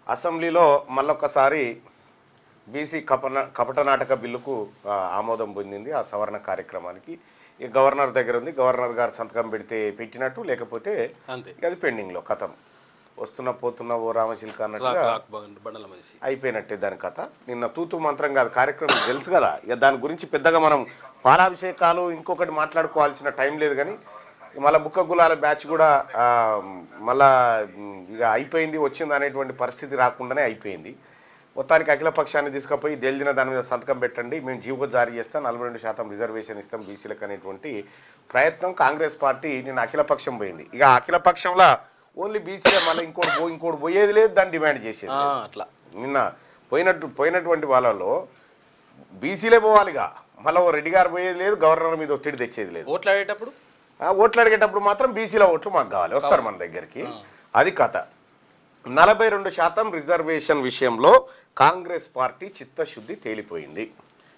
అసెంబ్లీలో మళ్ళొక్కసారి బీసీ కపట నాటక బిల్లుకు ఆమోదం పొందింది. ఆ సవరణ కార్యక్రమానికి ఈ గవర్నర్ దగ్గర ఉంది. గవర్నర్ గారు సంతకం పెడితే పెట్టినట్టు, లేకపోతే అది పెండింగ్లో కథం వస్తున్న పోతున్న ఓ రామశిల్క అన్నట్టుగా అయిపోయినట్టే దాని కథ. నిన్న తూతు మంత్రం కాదు కార్యక్రమం తెలుసు కదా, ఇక దాని గురించి పెద్దగా మనం పాలాభిషేకాలు ఇంకొకటి మాట్లాడుకోవాల్సిన టైం లేదు. కానీ మళ్ళీ బుక్క గులాల బ్యాచ్ కూడా మళ్ళా ఇక అయిపోయింది, వచ్చింది అనేటువంటి పరిస్థితి రాకుండానే అయిపోయింది. మొత్తానికి అఖిల పక్షాన్ని తీసుకుపోయి తేల్చిన దాని మీద సంతకం పెట్టండి, మేము జీవో జారీ చేస్తాం, 42% రిజర్వేషన్ ఇస్తాం బీసీలకు అనేటువంటి ప్రయత్నం కాంగ్రెస్ పార్టీ నిన్న అఖిలపక్షం పోయింది. ఇక అఖిలపక్షంలో ఓన్లీ బీసీలే, మళ్ళీ ఇంకోటి పోయేది లేదు, దాన్ని డిమాండ్ చేసేది అట్లా. నిన్న పోయినటువంటి వాళ్ళలో బీసీలే పోవాలిగా, మళ్ళీ ఓ రెడ్డి గారు పోయేది లేదు, గవర్నర్ మీద ఒత్తిడి తెచ్చేది లేదు. ఓట్లు అడిగేటప్పుడు మాత్రం బీసీల ఓట్లు మాకు కావాలి, వస్తారు మన దగ్గరికి, అది కథ. 42% రిజర్వేషన్ విషయంలో కాంగ్రెస్ పార్టీ చిత్తశుద్ధి తేలిపోయింది.